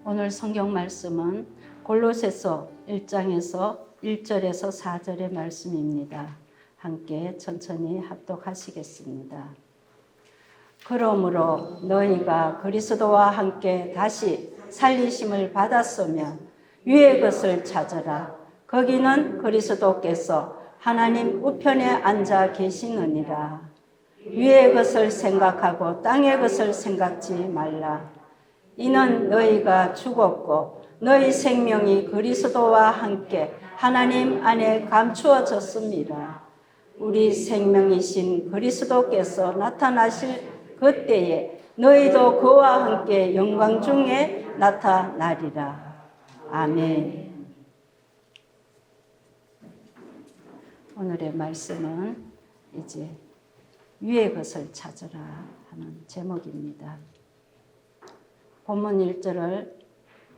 오늘 성경 말씀은 골로새서 1장에서 1절에서 4절의 말씀입니다. 함께 천천히 합독하시겠습니다. 그러므로 너희가 그리스도와 함께 다시 살리심을 받았으면 위의 것을 찾으라. 거기는 그리스도께서 하나님 우편에 앉아 계시느니라. 위의 것을 생각하고 땅의 것을 생각지 말라. 이는 너희가 죽었고 너희 생명이 그리스도와 함께 하나님 안에 감추어졌습니다. 우리 생명이신 그리스도께서 나타나실 그때에 너희도 그와 함께 영광 중에 나타나리라. 아멘. 오늘의 말씀은 이제 위의 것을 찾으라 하는 제목입니다. 본문 1절을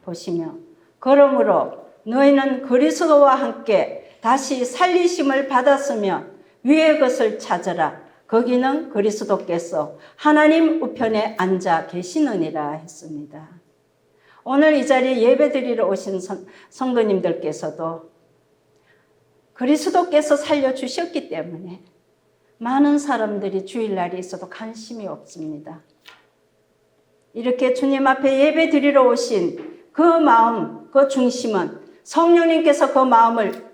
보시면 그러므로 너희는 그리스도와 함께 다시 살리심을 받았으면 위의 것을 찾으라. 거기는 그리스도께서 하나님 우편에 앉아 계시느니라 했습니다. 오늘 이 자리에 예배드리러 오신 성도님들께서도 그리스도께서 살려주셨기 때문에 많은 사람들이 주일날이 있어도 관심이 없습니다. 이렇게 주님 앞에 예배 드리러 오신 그 마음, 그 중심은 성령님께서 그 마음을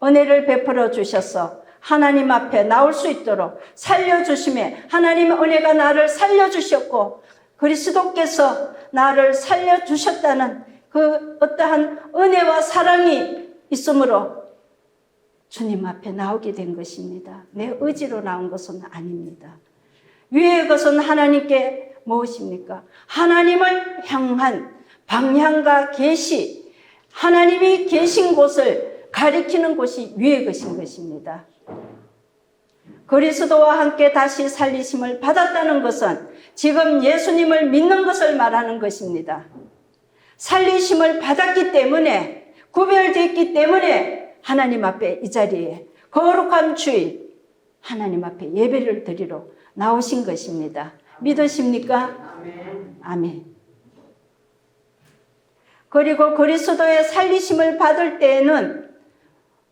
은혜를 베풀어 주셔서 하나님 앞에 나올 수 있도록 살려주심에 하나님의 은혜가 나를 살려주셨고 그리스도께서 나를 살려주셨다는 그 어떠한 은혜와 사랑이 있으므로 주님 앞에 나오게 된 것입니다. 내 의지로 나온 것은 아닙니다. 위의 것은 하나님께 무엇입니까? 하나님을 향한 방향과 계시, 하나님이 계신 곳을 가리키는 곳이 위의 것인 것입니다. 그리스도와 함께 다시 살리심을 받았다는 것은 지금 예수님을 믿는 것을 말하는 것입니다. 살리심을 받았기 때문에, 구별됐기 때문에 하나님 앞에 이 자리에 거룩한 주일 하나님 앞에 예배를 드리러 나오신 것입니다. 믿으십니까? 아멘. 그리고 그리스도의 살리심을 받을 때에는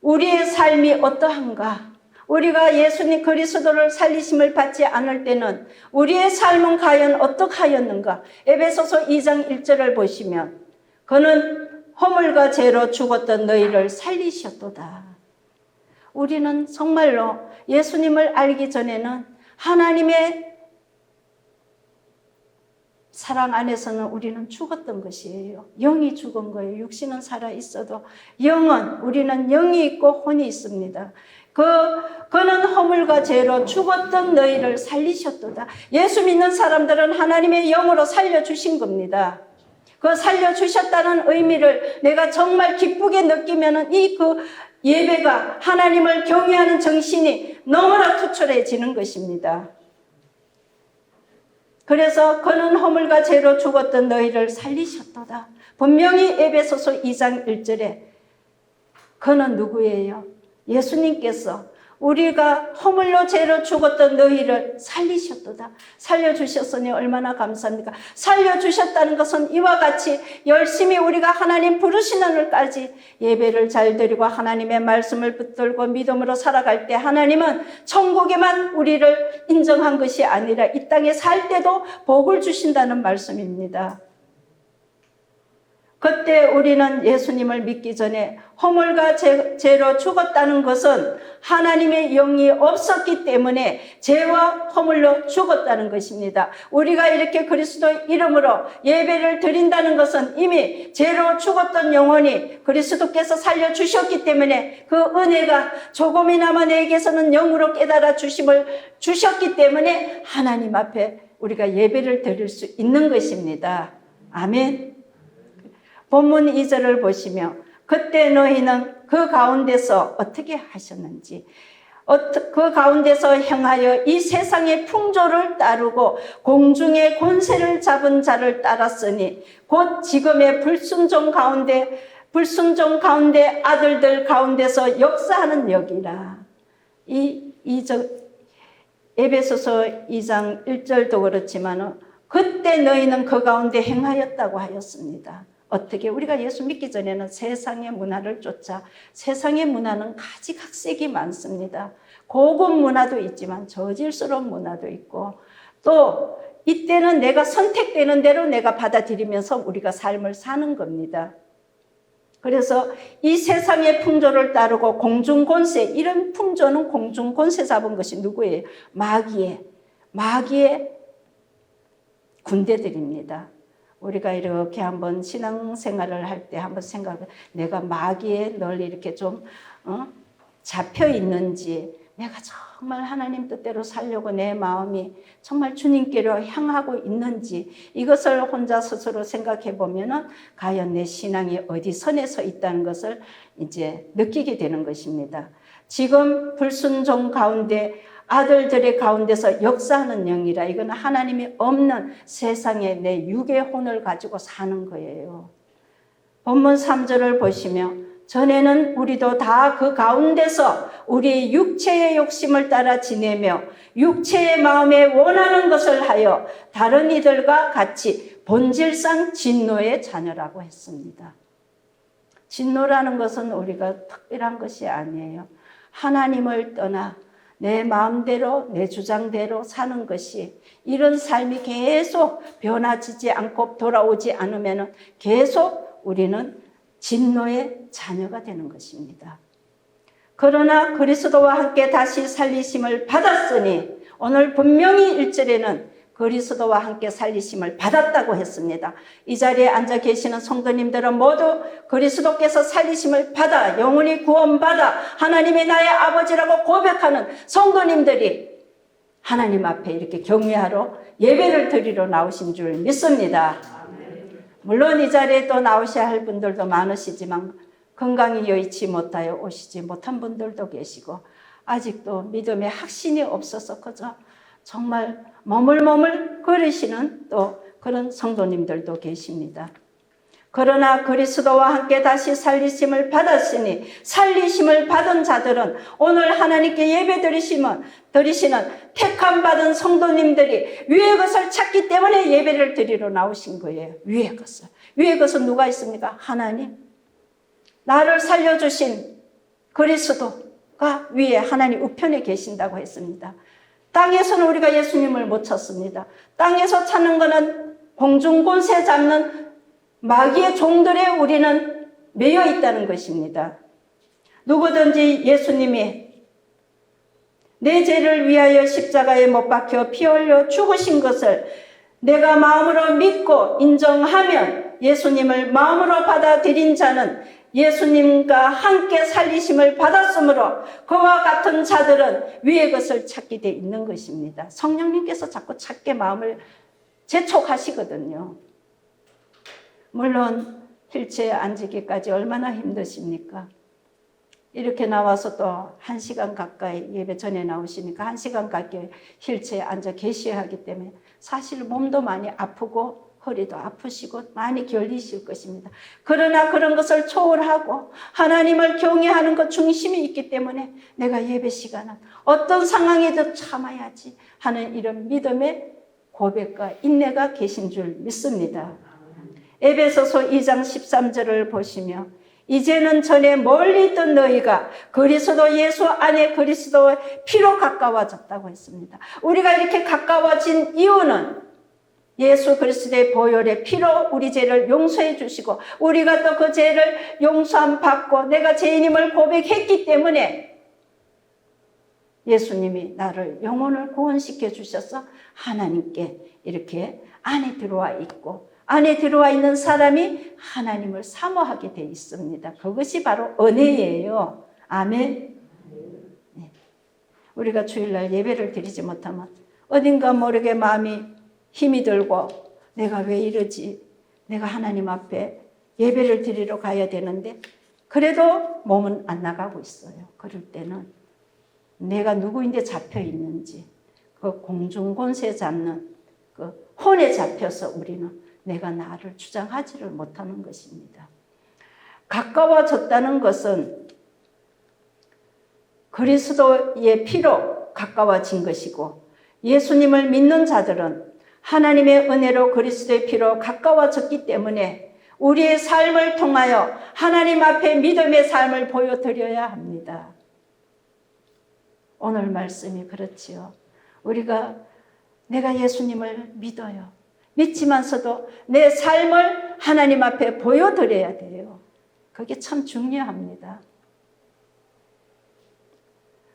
우리의 삶이 어떠한가? 우리가 예수님 그리스도를 살리심을 받지 않을 때는 우리의 삶은 과연 어떡하였는가? 에베소서 2장 1절을 보시면 그는 허물과 죄로 죽었던 너희를 살리셨도다. 우리는 정말로 예수님을 알기 전에는 하나님의 사랑 안에서는 우리는 죽었던 것이에요. 영이 죽은 거예요. 육신은 살아있어도 우리는 영이 있고 혼이 있습니다. 그는 허물과 죄로 죽었던 너희를 살리셨도다. 예수 믿는 사람들은 하나님의 영으로 살려주신 겁니다. 그 살려주셨다는 의미를 내가 정말 기쁘게 느끼면은 그 예배가 하나님을 경외하는 정신이 너무나 투철해지는 것입니다. 그래서 그는 허물과 죄로 죽었던 너희를 살리셨도다. 분명히 에베소서 2장 1절에 그는 누구예요? 예수님께서 우리가 허물로 죄로 죽었던 너희를 살리셨도다. 살려주셨으니 얼마나 감사합니까? 살려주셨다는 것은 이와 같이 열심히 우리가 하나님 부르시는 날까지 예배를 잘 드리고 하나님의 말씀을 붙들고 믿음으로 살아갈 때 하나님은 천국에만 우리를 인정한 것이 아니라 이 땅에 살 때도 복을 주신다는 말씀입니다. 그때 우리는 예수님을 믿기 전에 허물과 죄로 죽었다는 것은 하나님의 영이 없었기 때문에 죄와 허물로 죽었다는 것입니다. 우리가 이렇게 그리스도 이름으로 예배를 드린다는 것은 이미 죄로 죽었던 영혼이 그리스도께서 살려주셨기 때문에 그 은혜가 조금이나마 내게서는 영으로 깨달아 주심을 주셨기 때문에 하나님 앞에 우리가 예배를 드릴 수 있는 것입니다. 아멘. 본문 2절을 보시며 그때 너희는 그 가운데서 어떻게 하셨는지 그 가운데서 행하여 이 세상의 풍조를 따르고 공중의 권세를 잡은 자를 따랐으니 곧 지금의 불순종 가운데 아들들 가운데서 역사하는 역이라. 에베소서 2장 1절도 그렇지만 그때 너희는 그 가운데 행하였다고 하였습니다. 어떻게? 우리가 예수 믿기 전에는 세상의 문화를 쫓아, 세상의 문화는 가지각색이 많습니다. 고급 문화도 있지만 저질스러운 문화도 있고, 또 이때는 내가 선택되는 대로 내가 받아들이면서 우리가 삶을 사는 겁니다. 그래서 이 세상의 풍조를 따르고 공중권세, 이런 풍조는 공중권세 잡은 것이 누구예요? 마귀의 군대들입니다. 우리가 이렇게 한번 신앙생활을 할 때 한번 생각해, 내가 마귀에 널 이렇게 좀 잡혀 있는지, 내가 정말 하나님 뜻대로 살려고 내 마음이 정말 주님께로 향하고 있는지, 이것을 혼자 스스로 생각해 보면은 과연 내 신앙이 어디 선에 서 있다는 것을 이제 느끼게 되는 것입니다. 지금 불순종 가운데 아들들의 가운데서 역사하는 영이라, 이건 하나님이 없는 세상에 내 육의 혼을 가지고 사는 거예요. 본문 3절을 보시면, 전에는 우리도 다 그 가운데서 우리 육체의 욕심을 따라 지내며 육체의 마음에 원하는 것을 하여 다른 이들과 같이 본질상 진노의 자녀라고 했습니다. 진노라는 것은 우리가 특별한 것이 아니에요. 하나님을 떠나 내 마음대로 내 주장대로 사는 것이, 이런 삶이 계속 변화지지 않고 돌아오지 않으면 계속 우리는 진노의 자녀가 되는 것입니다. 그러나 그리스도와 함께 다시 살리심을 받았으니, 오늘 분명히 1절에는 그리스도와 함께 살리심을 받았다고 했습니다. 이 자리에 앉아 계시는 성도님들은 모두 그리스도께서 살리심을 받아 영원히 구원받아 하나님이 나의 아버지라고 고백하는 성도님들이 하나님 앞에 이렇게 경외하러 예배를 드리러 나오신 줄 믿습니다. 물론 이 자리에 또 나오셔야 할 분들도 많으시지만 건강이 여의치 못하여 오시지 못한 분들도 계시고, 아직도 믿음의 확신이 없어서 그저 정말 머물머물 거리시는 또 그런 성도님들도 계십니다. 그러나 그리스도와 함께 다시 살리심을 받았으니, 살리심을 받은 자들은 오늘 하나님께 예배 드리시는 택함 받은 성도님들이 위의 것을 찾기 때문에 예배를 드리러 나오신 거예요. 위의 것을. 위의 것은 누가 있습니까? 하나님. 나를 살려주신 그리스도가 위에 하나님 우편에 계신다고 했습니다. 땅에서는 우리가 예수님을 못 찾습니다. 땅에서 찾는 것은 공중권세 잡는 마귀의 종들에 우리는 매여 있다는 것입니다. 누구든지 예수님이 내 죄를 위하여 십자가에 못 박혀 피 흘려 죽으신 것을 내가 마음으로 믿고 인정하면, 예수님을 마음으로 받아들인 자는 예수님과 함께 살리심을 받았으므로 그와 같은 자들은 위의 것을 찾게 돼 있는 것입니다. 성령님께서 자꾸 찾게 마음을 재촉하시거든요. 물론 휠체어에 앉기까지 얼마나 힘드십니까? 이렇게 나와서 또 1시간 가까이 예배 전에 나오시니까 1시간 가까이 휠체어에 앉아 계셔야 하기 때문에 사실 몸도 많이 아프고 허리도 아프시고 많이 결리실 것입니다. 그러나 그런 것을 초월하고 하나님을 경외하는 것 중심이 있기 때문에 내가 예배 시간은 어떤 상황에도 참아야지 하는 이런 믿음의 고백과 인내가 계신 줄 믿습니다. 에베소서 2장 13절을 보시며, 이제는 전에 멀리 있던 너희가 그리스도 예수 안에 그리스도의 피로 가까워졌다고 했습니다. 우리가 이렇게 가까워진 이유는 예수 그리스도의 보혈의 피로 우리 죄를 용서해 주시고, 우리가 또 그 죄를 용서함 받고 내가 죄인임을 고백했기 때문에 예수님이 나를 영혼을 구원시켜 주셔서 하나님께 이렇게 안에 들어와 있고, 안에 들어와 있는 사람이 하나님을 사모하게 돼 있습니다. 그것이 바로 은혜예요. 아멘. 네. 우리가 주일날 예배를 드리지 못하면 어딘가 모르게 마음이 힘이 들고, 내가 왜 이러지? 내가 하나님 앞에 예배를 드리러 가야 되는데 그래도 몸은 안 나가고 있어요. 그럴 때는 내가 누구인데 잡혀 있는지, 그 공중권세 잡는 그 혼에 잡혀서 우리는 내가 나를 주장하지를 못하는 것입니다. 가까워졌다는 것은 그리스도의 피로 가까워진 것이고, 예수님을 믿는 자들은 하나님의 은혜로 그리스도의 피로 가까워졌기 때문에 우리의 삶을 통하여 하나님 앞에 믿음의 삶을 보여드려야 합니다. 오늘 말씀이 그렇지요. 내가 예수님을 믿어요. 믿지만서도 내 삶을 하나님 앞에 보여드려야 돼요. 그게 참 중요합니다.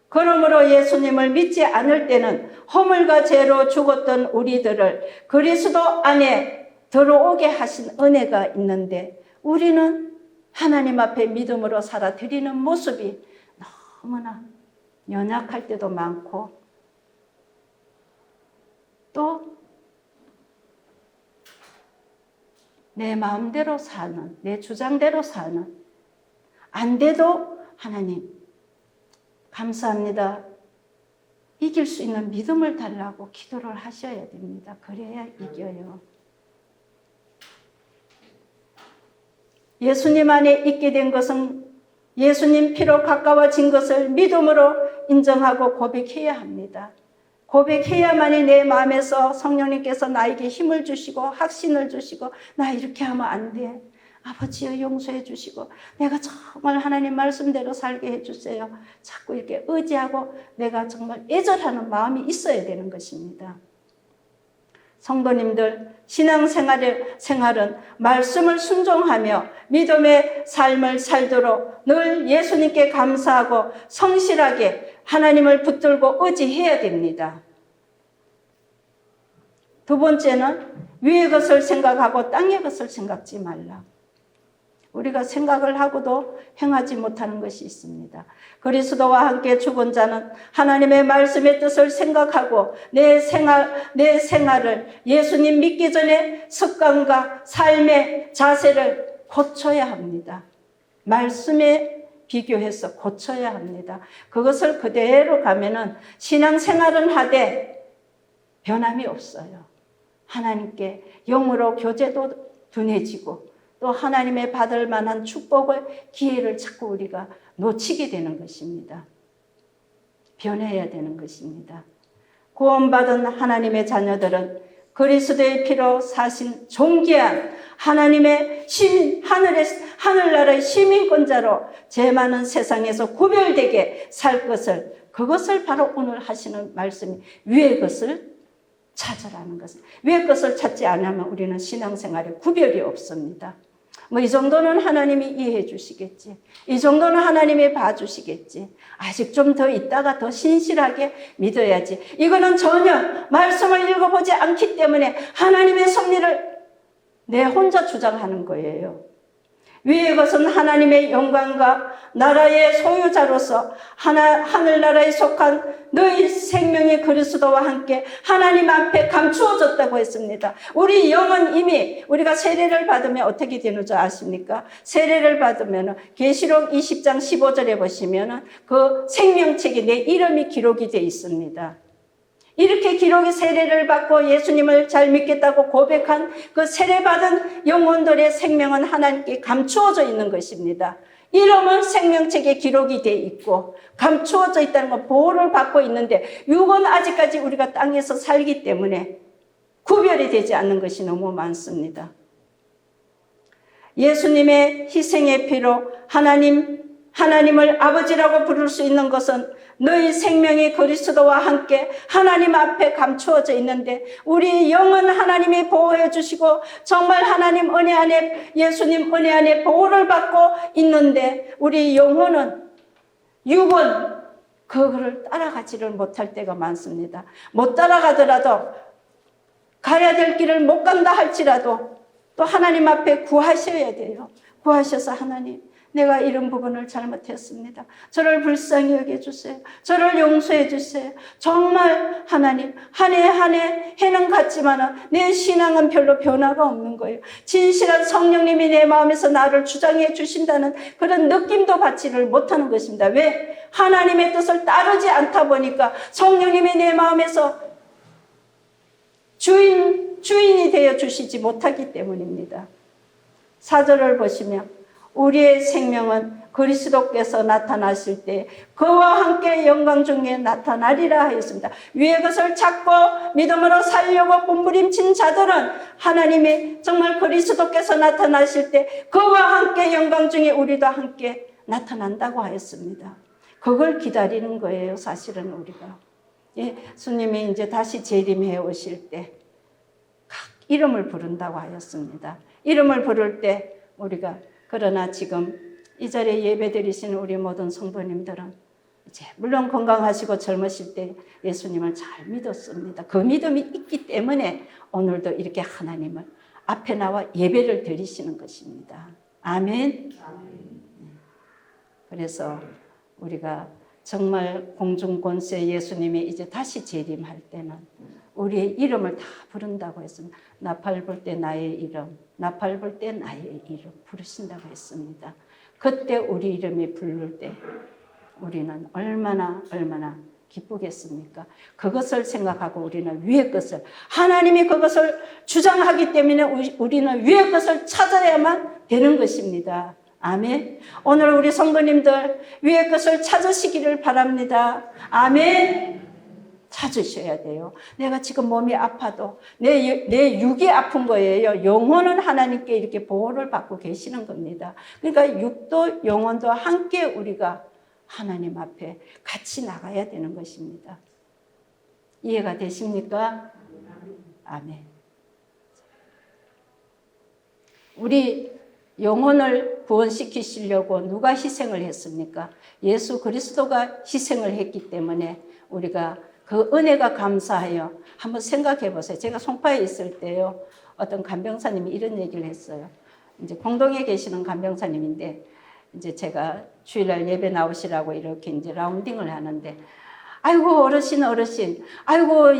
그러므로 예수님을 믿지 않을 때는 허물과 죄로 죽었던 우리들을 그리스도 안에 들어오게 하신 은혜가 있는데 우리는 하나님 앞에 믿음으로 살아 드리는 모습이 너무나 연약할 때도 많고 또 내 마음대로 사는, 내 주장대로 사는, 안 돼도 하나님 감사합니다. 이길 수 있는 믿음을 달라고 기도를 하셔야 됩니다. 그래야 이겨요. 예수님 안에 있게 된 것은 예수님 피로 가까워진 것을 믿음으로 인정하고 고백해야 합니다. 고백해야만이 내 마음에서 성령님께서 나에게 힘을 주시고 확신을 주시고 나 이렇게 하면 안 돼. 아버지여 용서해 주시고 내가 정말 하나님 말씀대로 살게 해주세요. 자꾸 이렇게 의지하고 내가 정말 애절하는 마음이 있어야 되는 것입니다. 성도님들 신앙생활은 말씀을 순종하며 믿음의 삶을 살도록 늘 예수님께 감사하고 성실하게 하나님을 붙들고 의지해야 됩니다. 두 번째는 위의 것을 생각하고 땅의 것을 생각지 말라. 우리가 생각을 하고도 행하지 못하는 것이 있습니다. 그리스도와 함께 죽은 자는 하나님의 말씀의 뜻을 생각하고 내 생활을 예수님 믿기 전에 습관과 삶의 자세를 고쳐야 합니다. 말씀에 비교해서 고쳐야 합니다. 그것을 그대로 가면은 신앙생활은 하되 변함이 없어요. 하나님께 영으로 교제도 둔해지고 또 하나님의 받을 만한 축복을 기회를 자꾸 우리가 놓치게 되는 것입니다. 변해야 되는 것입니다. 구원받은 하나님의 자녀들은 그리스도의 피로 사신 존귀한 하나님의 시민, 하늘나라의 시민권자로 죄 많은 세상에서 구별되게 살 것을, 그것을 바로 오늘 하시는 말씀이 위의 것을 찾으라는 것을. 위의 것을 찾지 않으면 우리는 신앙생활에 구별이 없습니다. 이 정도는 하나님이 이해해 주시겠지. 이 정도는 하나님이 봐주시겠지. 아직 좀 더 있다가 더 신실하게 믿어야지. 이거는 전혀 말씀을 읽어보지 않기 때문에 하나님의 섭리를 내 혼자 주장하는 거예요. 위의 것은 하나님의 영광과 나라의 소유자로서 하늘나라에 속한 너희 생명이 그리스도와 함께 하나님 앞에 감추어졌다고 했습니다. 우리 영은 이미 우리가 세례를 받으면 어떻게 되는 줄 아십니까? 세례를 받으면 계시록 20장 15절에 보시면 그 생명책에 내 이름이 기록이 되어 있습니다. 이렇게 기록이 세례를 받고 예수님을 잘 믿겠다고 고백한 그 세례받은 영혼들의 생명은 하나님께 감추어져 있는 것입니다. 이름은 생명책에 기록이 되어 있고 감추어져 있다는 건 보호를 받고 있는데 육은 아직까지 우리가 땅에서 살기 때문에 구별이 되지 않는 것이 너무 많습니다. 예수님의 희생의 피로 하나님을 아버지라고 부를 수 있는 것은 너희 생명이 그리스도와 함께 하나님 앞에 감추어져 있는데 우리 영은 하나님이 보호해 주시고 정말 하나님 은혜 안에 예수님 은혜 안에 보호를 받고 있는데 우리 영혼은 육은 그거를 따라가지를 못할 때가 많습니다. 못 따라가더라도 가야 될 길을 못 간다 할지라도 또 하나님 앞에 구하셔야 돼요. 구하셔서 하나님 내가 이런 부분을 잘못했습니다. 저를 불쌍히 여겨주세요. 저를 용서해 주세요. 정말 하나님 한 해 한 해 해는 같지만 내 신앙은 별로 변화가 없는 거예요. 진실한 성령님이 내 마음에서 나를 주장해 주신다는 그런 느낌도 받지를 못하는 것입니다. 왜? 하나님의 뜻을 따르지 않다 보니까 성령님이 내 마음에서 주인이 되어 주시지 못하기 때문입니다. 4절을 보시면 우리의 생명은 그리스도께서 나타나실 때 그와 함께 영광 중에 나타나리라 하였습니다. 위의 것을 찾고 믿음으로 살려고 몸부림친 자들은 하나님이 정말 그리스도께서 나타나실 때 그와 함께 영광 중에 우리도 함께 나타난다고 하였습니다. 그걸 기다리는 거예요, 사실은 우리가. 예수님이 이제 다시 재림해 오실 때 각 이름을 부른다고 하였습니다. 이름을 부를 때 우리가, 그러나 지금 이 자리에 예배드리시는 우리 모든 성도님들은 이제 물론 건강하시고 젊으실 때 예수님을 잘 믿었습니다. 그 믿음이 있기 때문에 오늘도 이렇게 하나님을 앞에 나와 예배를 드리시는 것입니다. 아멘. 그래서 우리가 정말 공중권세 예수님이 이제 다시 재림할 때는 우리의 이름을 다 부른다고 했습니다. 나 밟을 때 나의 이름, 나 밟을 때 나의 이름 부르신다고 했습니다. 그때 우리 이름이 부를 때 우리는 얼마나 기쁘겠습니까? 그것을 생각하고 우리는 위의 것을, 하나님이 그것을 주장하기 때문에 우리는 위의 것을 찾아야만 되는 것입니다. 아멘. 오늘 우리 성도님들 위의 것을 찾으시기를 바랍니다. 아멘. 찾으셔야 돼요. 내가 지금 몸이 아파도 내 육이 아픈 거예요. 영혼은 하나님께 이렇게 보호를 받고 계시는 겁니다. 그러니까 육도 영혼도 함께 우리가 하나님 앞에 같이 나가야 되는 것입니다. 이해가 되십니까? 아멘. 우리 영혼을 구원시키시려고 누가 희생을 했습니까? 예수 그리스도가 희생을 했기 때문에 우리가 그 은혜가 감사하여 한번 생각해 보세요. 제가 송파에 있을 때요, 어떤 간병사님이 이런 얘기를 했어요. 이제 공동에 계시는 간병사님인데, 이제 제가 주일날 예배 나오시라고 이렇게 이제 라운딩을 하는데, 아이고 어르신, 아이고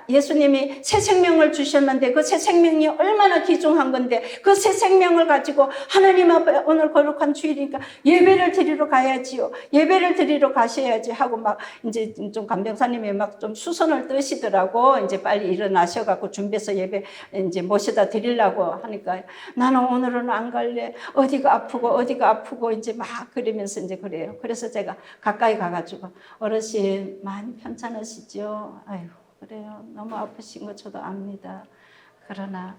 예수님이 새 생명을 주셨는데 그 새 생명이 얼마나 귀중한 건데 그 새 생명을 가지고 하나님 앞에 오늘 거룩한 주일이니까 예배를 드리러 가야지요. 예배를 드리러 가셔야지 하고 막 이제 좀 간병사님이 막 좀 수선을 뜨시더라고. 이제 빨리 일어나셔갖고 준비해서 예배 이제 모셔다 드리려고 하니까 나는 오늘은 안 갈래. 어디가 아프고 이제 막 그러면서 이제 그래요. 그래서 제가 가까이 가가지고 어르신 많이 편찮으시죠? 아유 그래요. 너무 아프신 거 저도 압니다. 그러나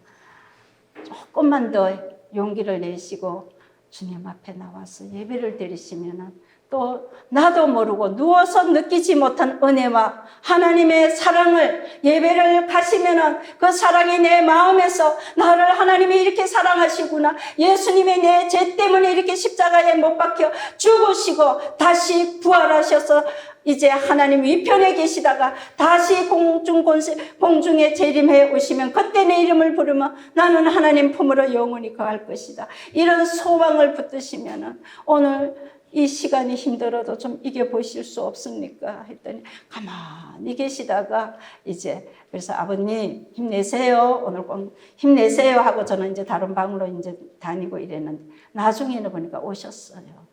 조금만 더 용기를 내시고 주님 앞에 나와서 예배를 드리시면은 또 나도 모르고 누워서 느끼지 못한 은혜와 하나님의 사랑을 예배를 가시면은 그 사랑이 내 마음에서 나를 하나님이 이렇게 사랑하시구나. 예수님이 내 죄 때문에 이렇게 십자가에 못 박혀 죽으시고 다시 부활하셔서 이제 하나님 위편에 계시다가 다시 공중에 재림해 오시면 그때 내 이름을 부르면 나는 하나님 품으로 영원히 거할 것이다. 이런 소망을 붙드시면은 오늘 이 시간이 힘들어도 좀 이겨보실 수 없습니까? 했더니 가만히 계시다가 이제 그래서 아버님 힘내세요. 오늘 꼭 힘내세요 하고 저는 이제 다른 방으로 이제 다니고 이랬는데 나중에는 보니까 오셨어요.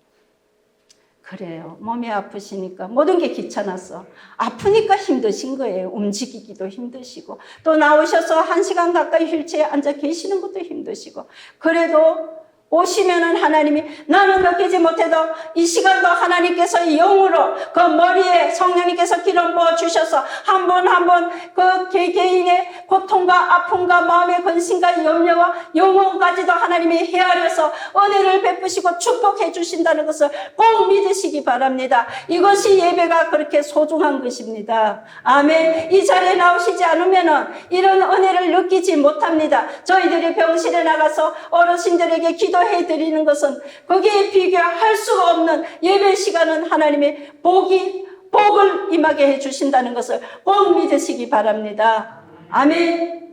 그래요. 몸이 아프시니까 모든 게 귀찮았어. 아프니까 힘드신 거예요. 움직이기도 힘드시고 또 나오셔서 1시간 가까이 휠체어에 앉아 계시는 것도 힘드시고 그래도 오시면은 하나님이 나는 느끼지 못해도 이 시간도 하나님께서 영으로 그 머리에 성령님께서 기름 부어 주셔서 한 번 한 번 그 개개인의 고통과 아픔과 마음의 근심과 염려와 영혼까지도 하나님이 헤아려서 은혜를 베푸시고 축복해 주신다는 것을 꼭 믿으시기 바랍니다. 이것이 예배가 그렇게 소중한 것입니다. 아멘. 이 자리에 나오시지 않으면은 이런 은혜를 느끼지 못합니다. 저희들이 병실에 나가서 어르신들에게 기도해드리는 것은 거기에 비교할 수가 없는 예배 시간은 하나님의 복을 임하게 해주신다는 것을 꼭 믿으시기 바랍니다. 아멘.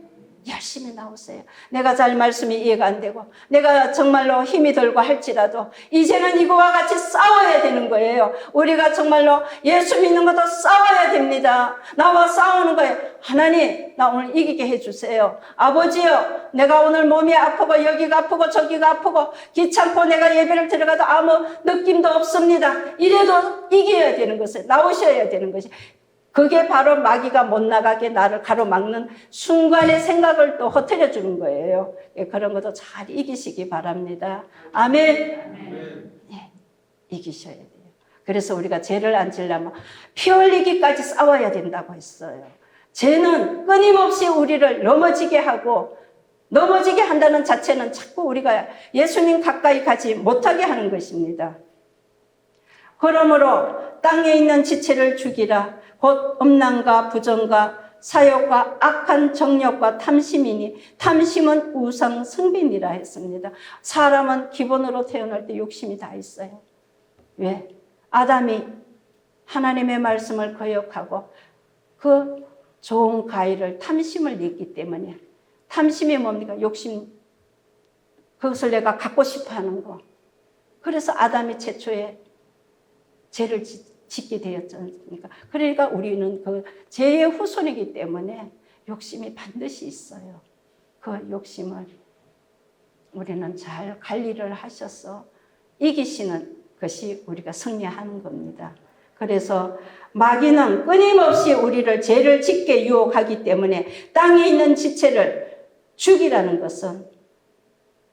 열심히 나오세요. 내가 잘 말씀이 이해가 안 되고 내가 정말로 힘이 들고 할지라도 이제는 이거와 같이 싸워야 되는 거예요. 우리가 정말로 예수 믿는 것도 싸워야 됩니다. 나와 싸우는 거예요. 하나님 나 오늘 이기게 해주세요. 아버지요 내가 오늘 몸이 아프고 여기가 아프고 저기가 아프고 귀찮고 내가 예배를 들어가도 아무 느낌도 없습니다. 이래도 이겨야 되는 것을 나오셔야 되는 것이 그게 바로 마귀가 못 나가게 나를 가로막는 순간의 생각을 또 허트려 주는 거예요. 그런 것도 잘 이기시기 바랍니다. 아멘. 네, 이기셔야 돼요. 그래서 우리가 죄를 안 지려면 피 흘리기까지 싸워야 된다고 했어요. 죄는 끊임없이 우리를 넘어지게 하고, 넘어지게 한다는 자체는 자꾸 우리가 예수님 가까이 가지 못하게 하는 것입니다. 그러므로 땅에 있는 지체를 죽이라. 곧 음란과 부정과 사욕과 악한 정욕과 탐심이니 탐심은 우상 승빈이라 했습니다. 사람은 기본으로 태어날 때 욕심이 다 있어요. 왜? 아담이 하나님의 말씀을 거역하고 그 좋은 과일을 탐심을 냈기 때문에. 탐심이 뭡니까? 욕심. 그것을 내가 갖고 싶어 하는 거. 그래서 아담이 최초에 죄를 짓게 되었지 않습니까? 그러니까 우리는 그 죄의 후손이기 때문에 욕심이 반드시 있어요. 그 욕심을 우리는 잘 관리를 하셔서 이기시는 것이 우리가 승리하는 겁니다. 그래서 마귀는 끊임없이 우리를 죄를 짓게 유혹하기 때문에 땅에 있는 지체를 죽이라는 것은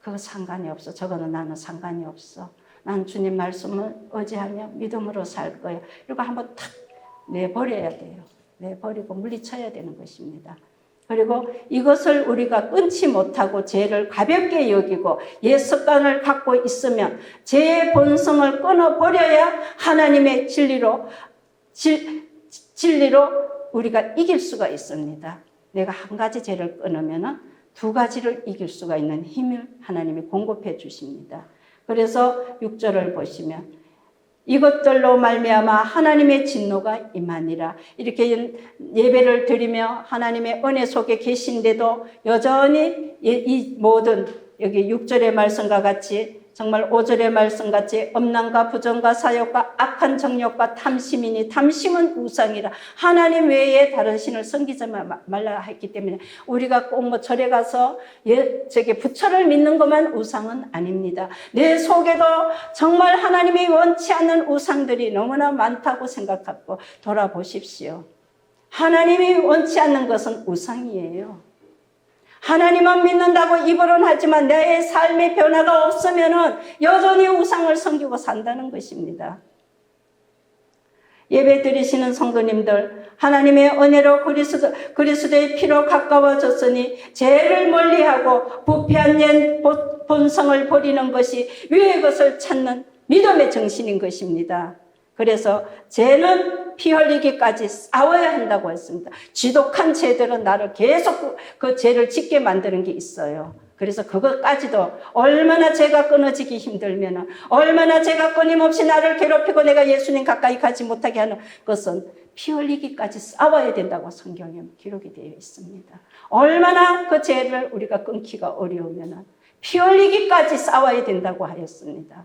그거 상관이 없어. 저거는 나는 상관이 없어. 난 주님 말씀을 의지하며 믿음으로 살 거예요. 이거 한번 탁 내버려야 돼요. 내버리고 물리쳐야 되는 것입니다. 그리고 이것을 우리가 끊지 못하고 죄를 가볍게 여기고 옛 습관을 갖고 있으면 죄의 본성을 끊어버려야 하나님의 진리로 우리가 이길 수가 있습니다. 내가 한 가지 죄를 끊으면 두 가지를 이길 수가 있는 힘을 하나님이 공급해 주십니다. 그래서 6절을 보시면 이것들로 말미암아 하나님의 진노가 임하니라. 이렇게 예배를 드리며 하나님의 은혜 속에 계신데도 여전히 이 모든 여기 6절의 말씀과 같이 정말 5절의 말씀같이 음란과 부정과 사욕과 악한 정욕과 탐심이니 탐심은 우상이라. 하나님 외에 다른 신을 섬기지 말라 했기 때문에 우리가 꼭 뭐 절에 가서 부처를 믿는 것만 우상은 아닙니다. 내 속에도 정말 하나님이 원치 않는 우상들이 너무나 많다고 생각하고 돌아보십시오. 하나님이 원치 않는 것은 우상이에요. 하나님만 믿는다고 입으로는 하지만 내 삶의 변화가 없으면 여전히 우상을 섬기고 산다는 것입니다. 예배 드리시는 성도님들, 하나님의 은혜로 그리스도의 피로 가까워졌으니 죄를 멀리하고 부패한 옛 본성을 버리는 것이 위의 것을 찾는 믿음의 정신인 것입니다. 그래서 죄는 피 흘리기까지 싸워야 한다고 했습니다. 지독한 죄들은 나를 계속 그 죄를 짓게 만드는 게 있어요. 그래서 그것까지도 얼마나 죄가 끊어지기 힘들면, 얼마나 죄가 끊임없이 나를 괴롭히고 내가 예수님 가까이 가지 못하게 하는 것은 피 흘리기까지 싸워야 된다고 성경에 기록이 되어 있습니다. 얼마나 그 죄를 우리가 끊기가 어려우면 피 흘리기까지 싸워야 된다고 하였습니다.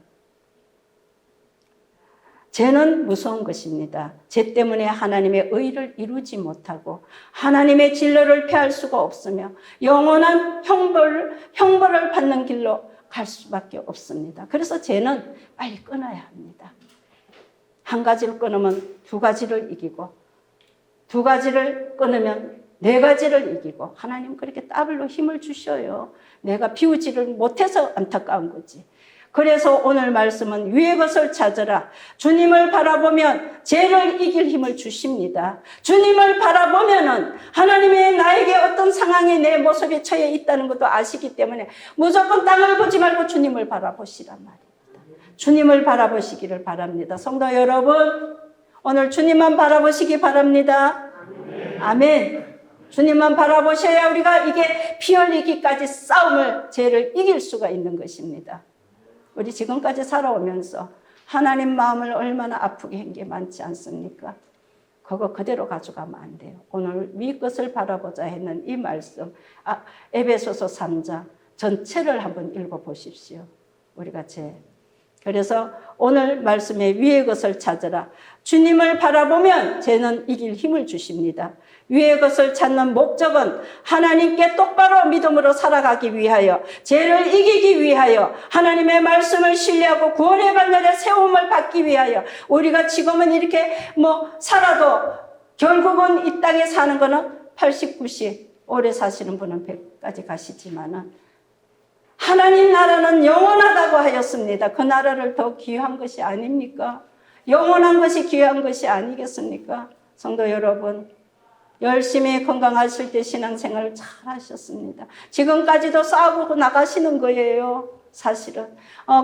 죄는 무서운 것입니다. 죄 때문에 하나님의 의를 이루지 못하고 하나님의 진로를 피할 수가 없으며 영원한 형벌을 받는 길로 갈 수밖에 없습니다. 그래서 죄는 빨리 끊어야 합니다. 한 가지를 끊으면 두 가지를 이기고, 두 가지를 끊으면 네 가지를 이기고, 하나님 그렇게 더블로 힘을 주셔요. 내가 비우지를 못해서 안타까운 거지. 그래서 오늘 말씀은 위의 것을 찾으라. 주님을 바라보면 죄를 이길 힘을 주십니다. 주님을 바라보면은 하나님의 나에게 어떤 상황에 내 모습이 처해 있다는 것도 아시기 때문에 무조건 땅을 보지 말고 주님을 바라보시란 말입니다. 주님을 바라보시기를 바랍니다. 성도 여러분, 오늘 주님만 바라보시기 바랍니다. 아멘. 주님만 바라보셔야 우리가 이게 피 흘리기까지 싸움을, 죄를 이길 수가 있는 것입니다. 우리 지금까지 살아오면서 하나님 마음을 얼마나 아프게 한 게 많지 않습니까? 그거 그대로 가져가면 안 돼요. 오늘 위 것을 바라보자 했는 이 말씀, 에베소서 3장 전체를 한번 읽어보십시오. 우리가 그래서 오늘 말씀에 위의 것을 찾으라. 주님을 바라보면 죄는 이길 힘을 주십니다. 위의 것을 찾는 목적은 하나님께 똑바로 믿음으로 살아가기 위하여, 죄를 이기기 위하여, 하나님의 말씀을 신뢰하고 구원의 반열에 세움을 받기 위하여, 우리가 지금은 이렇게 살아도 결국은 이 땅에 사는 거는 80, 90, 오래 사시는 분은 100까지 가시지만은 하나님 나라는 영원하다고 하였습니다. 그 나라를 더 귀한 것이 아닙니까? 영원한 것이 귀한 것이 아니겠습니까? 성도 여러분, 열심히 건강하실 때 신앙생활을 잘 하셨습니다. 지금까지도 싸우고 나가시는 거예요. 사실은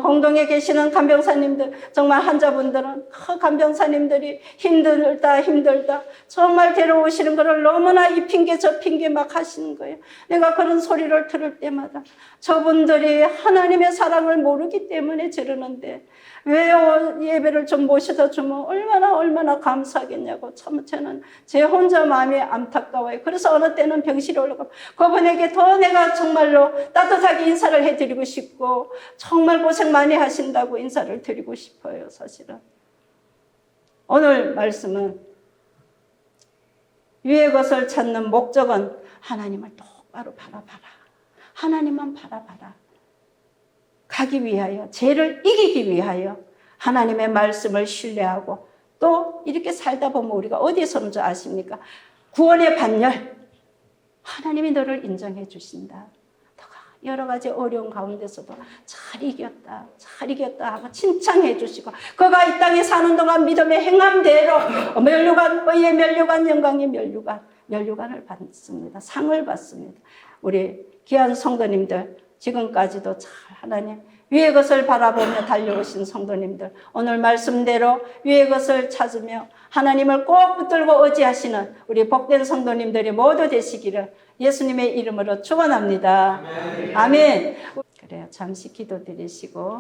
공동에 계시는 간병사님들, 정말 환자분들은 간병사님들이 힘들다 정말 데려오시는 것을 너무나 이 핑계 저 핑계 막 하시는 거예요. 내가 그런 소리를 들을 때마다 저분들이 하나님의 사랑을 모르기 때문에 저러는데 왜 예배를 좀 모셔다 주면 얼마나 감사하겠냐고. 참 저는 제 혼자 마음이 안타까워요. 그래서 어느 때는 병실에 올라가면 그분에게 더 내가 정말로 따뜻하게 인사를 해드리고 싶고 정말 고생 많이 하신다고 인사를 드리고 싶어요. 사실은 오늘 말씀은 위의 것을 찾는 목적은 하나님을 똑바로 바라봐라. 하나님만 바라봐라. 가기 위하여, 죄를 이기기 위하여 하나님의 말씀을 신뢰하고 또 이렇게 살다 보면 우리가 어디에서 오는 줄 아십니까? 구원의 반열. 하나님이 너를 인정해 주신다. 너가 여러 가지 어려운 가운데서도 잘 이겼다 하고 칭찬해 주시고 그가 이 땅에 사는 동안 믿음의 행함대로 의의 면류관, 영광의 면류관을 받습니다. 상을 받습니다. 우리 귀한 성도님들 지금까지도 잘 하나님 위의 것을 바라보며 달려오신 성도님들 오늘 말씀대로 위의 것을 찾으며 하나님을 꼭 붙들고 의지하시는 우리 복된 성도님들이 모두 되시기를 예수님의 이름으로 축원합니다. 아멘. 그래요. 잠시 기도드리시고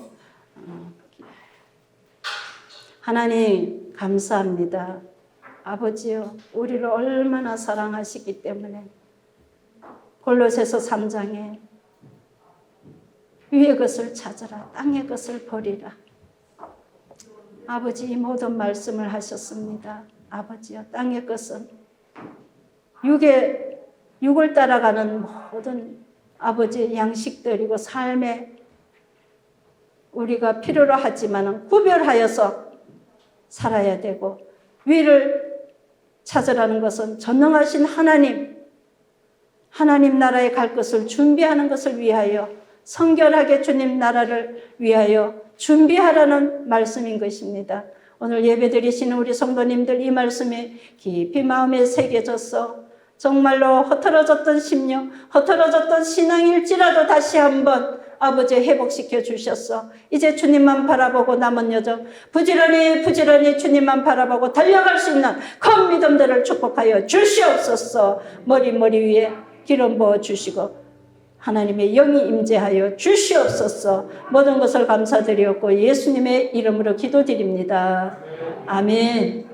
하나님 감사합니다. 아버지요 우리를 얼마나 사랑하시기 때문에 골로새서 3장에 위의 것을 찾아라. 땅의 것을 버리라. 아버지 이 모든 말씀을 하셨습니다. 아버지요 땅의 것은 육을 따라가는 모든 아버지 양식들이고 삶에 우리가 필요로 하지만 구별하여서 살아야 되고 위를 찾으라는 것은 전능하신 하나님 나라에 갈 것을 준비하는 것을 위하여 성결하게 주님 나라를 위하여 준비하라는 말씀인 것입니다. 오늘 예배드리시는 우리 성도님들 이 말씀이 깊이 마음에 새겨져서 정말로 흐트러졌던 심령, 흐트러졌던 신앙일지라도 다시 한번 아버지 회복시켜 주셨어. 이제 주님만 바라보고 남은 여정 부지런히 주님만 바라보고 달려갈 수 있는 큰 믿음들을 축복하여 주시옵소서. 머리 위에 기름 부어 주시고 하나님의 영이 임재하여 주시옵소서. 모든 것을 감사드리옵고 예수님의 이름으로 기도드립니다. 아멘.